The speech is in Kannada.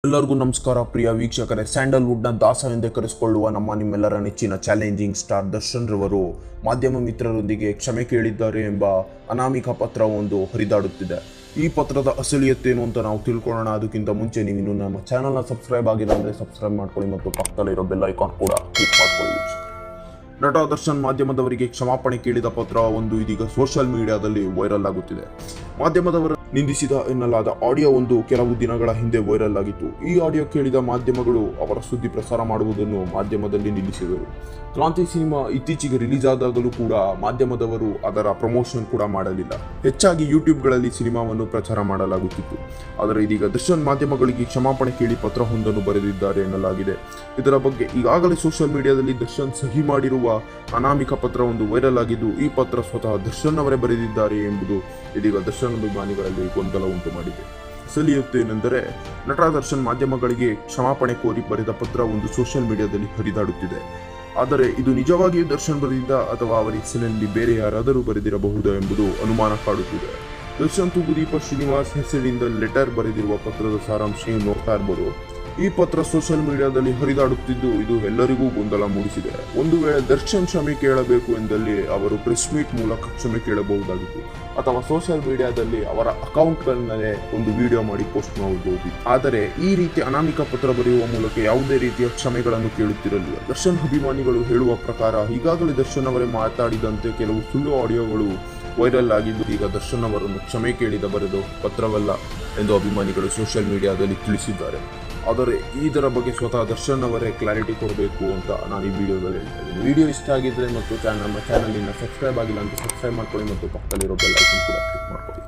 ಎಲ್ಲರಿಗೂ ನಮಸ್ಕಾರ ಪ್ರಿಯ ವೀಕ್ಷಕರೇ. ಸ್ಯಾಂಡಲ್ವುಡ್ನ ದಾಸ ಎಂದೇ ಕರೆಸಿಕೊಳ್ಳುವ ನಿಮ್ಮೆಲ್ಲರ ನೆಚ್ಚಿನ ಚಾಲೆಂಜಿಂಗ್ ಸ್ಟಾರ್ ದರ್ಶನ್ ರವರು ಮಾಧ್ಯಮ ಮಿತ್ರರೊಂದಿಗೆ ಕ್ಷಮೆ ಕೇಳಿದ್ದಾರೆ ಎಂಬ ಅನಾಮಿಕ ಪತ್ರವೊಂದು ಹರಿದಾಡುತ್ತಿದೆ. ಈ ಪತ್ರದ ಅಸಲಿಯತ್ತೇನು ಅಂತ ನಾವು ತಿಳ್ಕೊಳ್ಳೋಣ. ಅದಕ್ಕಿಂತ ಮುಂಚೆ ನೀವು ನಮ್ಮ ಚಾನಲ್ನ ಸಬ್ಸ್ಕ್ರೈಬ್ ಆಗಿಲ್ಲ ಅಂದರೆ ಸಬ್ಸ್ಕ್ರೈಬ್ ಮಾಡ್ಕೊಳ್ಳಿ ಮತ್ತು ಪಕ್ಕದಲ್ಲಿರೋ ಬೆಲ್ ಐಕಾನ್ ಕೂಡ ಕ್ಲಿಕ್ ಮಾಡ್ಕೊಳ್ಳಿ. ನಟ ದರ್ಶನ್ ಮಾಧ್ಯಮದವರಿಗೆ ಕ್ಷಮಾಪಣೆ ಕೇಳಿದ ಪತ್ರ ಒಂದು ಇದೀಗ ಸೋಷಿಯಲ್ ಮೀಡಿಯಾದಲ್ಲಿ ವೈರಲ್ ಆಗುತ್ತಿದೆ. ಮಾಧ್ಯಮದವರು ನಿಂದಿಸಿದ ಎನ್ನಲಾದ ಆಡಿಯೋ ಒಂದು ಕೆಲವು ದಿನಗಳ ಹಿಂದೆ ವೈರಲ್ ಆಗಿತ್ತು. ಈ ಆಡಿಯೋ ಕೇಳಿದ ಮಾಧ್ಯಮಗಳು ಅವರ ಸುದ್ದಿ ಪ್ರಸಾರ ಮಾಡುವುದನ್ನು ಮಾಧ್ಯಮದಲ್ಲಿ ನಿಲ್ಲಿಸಿದರು. ಕ್ರಾಂತಿ ಸಿನಿಮಾ ಇತ್ತೀಚೆಗೆ ರಿಲೀಸ್ ಆದಾಗಲೂ ಕೂಡ ಮಾಧ್ಯಮದವರು ಅದರ ಪ್ರಮೋಷನ್ ಕೂಡ ಮಾಡಲಿಲ್ಲ. ಹೆಚ್ಚಾಗಿ ಯೂಟ್ಯೂಬ್ಗಳಲ್ಲಿ ಸಿನಿಮಾವನ್ನು ಪ್ರಚಾರ ಮಾಡಲಾಗುತ್ತಿತ್ತು. ಆದರೆ ಇದೀಗ ದರ್ಶನ್ ಮಾಧ್ಯಮಗಳಿಗೆ ಕ್ಷಮಾಪಣೆ ಕೇಳಿ ಪತ್ರವೊಂದನ್ನು ಬರೆದಿದ್ದಾರೆ ಎನ್ನಲಾಗಿದೆ. ಇದರ ಬಗ್ಗೆ ಈಗಾಗಲೇ ಸೋಷಿಯಲ್ ಮೀಡಿಯಾದಲ್ಲಿ ದರ್ಶನ್ ಸಹಿ ಮಾಡಿರುವ ಅನಾಮಿಕ ಪತ್ರವೊಂದು ವೈರಲ್ ಆಗಿದ್ದು, ಈ ಪತ್ರ ಸ್ವತಃ ದರ್ಶನ್ ಅವರೇ ಬರೆದಿದ್ದಾರೆ ಎಂಬುದು ಇದೀಗ ದರ್ಶನ್ ಅಭಿಮಾನಿಗಳಲ್ಲಿ ಗೊಂದಲ ಉಂಟು ಮಾಡಿದೆ. ಅಸಲಿಯತ್ತೇನೆಂದರೆ, ನಟ ದರ್ಶನ್ ಮಾಧ್ಯಮಗಳಿಗೆ ಕ್ಷಮಾಪಣೆ ಕೋರಿ ಬರೆದ ಪತ್ರ ಒಂದು ಸೋಷಿಯಲ್ ಮೀಡಿಯಾದಲ್ಲಿ ಹರಿದಾಡುತ್ತಿದೆ. ಆದರೆ ಇದು ನಿಜವಾಗಿಯೂ ದರ್ಶನ್ ಬರೆದಿದ್ದ ಅಥವಾ ಅವರ ಹೆಸರಿನಲ್ಲಿ ಬೇರೆ ಯಾರಾದರೂ ಬರೆದಿರಬಹುದಾ ಎಂಬುದು ಅನುಮಾನ ಕಾಡುತ್ತಿದೆ. ದರ್ಶನ್ ತೂಗುದೀಪ ಶ್ರೀನಿವಾಸ್ ಹೆಸರಿನಿಂದ ಲೆಟರ್ ಬರೆದಿರುವ ಪತ್ರದ ಸಾರಾಂಶ ನೀವು ನೋಡ್ತಾ ಇರಬಹುದು. ಈ ಪತ್ರ ಸೋಷಿಯಲ್ ಮೀಡಿಯಾದಲ್ಲಿ ಹರಿದಾಡುತ್ತಿದ್ದು, ಇದು ಎಲ್ಲರಿಗೂ ಗೊಂದಲ ಮೂಡಿಸಿದೆ. ಒಂದು ವೇಳೆ ದರ್ಶನ್ ಕ್ಷಮೆ ಕೇಳಬೇಕು ಎಂದಲ್ಲಿ ಅವರು ಪ್ರೆಸ್ ಮೀಟ್ ಮೂಲಕ ಕ್ಷಮೆ ಕೇಳಬಹುದಾಗಿತ್ತು, ಅಥವಾ ಸೋಷಿಯಲ್ ಮೀಡಿಯಾದಲ್ಲಿ ಅವರ ಅಕೌಂಟ್ಗಳನ್ನೇ ಒಂದು ವಿಡಿಯೋ ಮಾಡಿ ಪೋಸ್ಟ್ ಮಾಡಬಹುದು. ಆದರೆ ಈ ರೀತಿ ಅನಾಮಿಕ ಪತ್ರ ಬರೆಯುವ ಮೂಲಕ ಯಾವುದೇ ರೀತಿಯ ಕ್ಷಮೆಗಳನ್ನು ಕೇಳುತ್ತಿರಲಿಲ್ಲ. ದರ್ಶನ್ ಅಭಿಮಾನಿಗಳು ಹೇಳುವ ಪ್ರಕಾರ ಈಗಾಗಲೇ ದರ್ಶನ್ ಅವರೇ ಮಾತಾಡಿದಂತೆ ಕೆಲವು ಸುಳ್ಳು ಆಡಿಯೋಗಳು ವೈರಲ್ ಆಗಿದ್ದು, ಈಗ ದರ್ಶನ್ ಅವರನ್ನು ಕ್ಷಮೆ ಕೇಳಿದ ಬರೆದು ಪತ್ರವಲ್ಲ ಎಂದು ಅಭಿಮಾನಿಗಳು ಸೋಷಿಯಲ್ ಮೀಡಿಯಾದಲ್ಲಿ ತಿಳಿಸಿದ್ದಾರೆ. ಆದರೆ ಇದರ ಬಗ್ಗೆ ಸ್ವತಃ ದರ್ಶನ್ ಅವರೇ ಕ್ಲಾರಿಟಿ ಕೊಡಬೇಕು ಅಂತ ನಾನು ಈ ವಿಡಿಯೋದಲ್ಲಿ ಹೇಳ್ತಾ ಇದ್ದೀನಿ. ವಿಡಿಯೋ ಇಷ್ಟ ಆಗಿದ್ರೆ ಮತ್ತು ನಮ್ಮ ಚಾನಲಿನ ಸಬ್ಸ್ಕ್ರೈಬ್ ಆಗಿಲ್ಲ ಅಂತ ಸಬ್ಸ್ಕ್ರೈಬ್ ಮಾಡ್ಕೊಳ್ಳಿ ಮತ್ತು ಪಕ್ಕದಲ್ಲಿರೋ ಬೆಲ್ ಐಕಾನ್ ಕೂಡ ಕ್ಲಿಕ್ ಮಾಡ್ಕೊಳ್ಳಿ.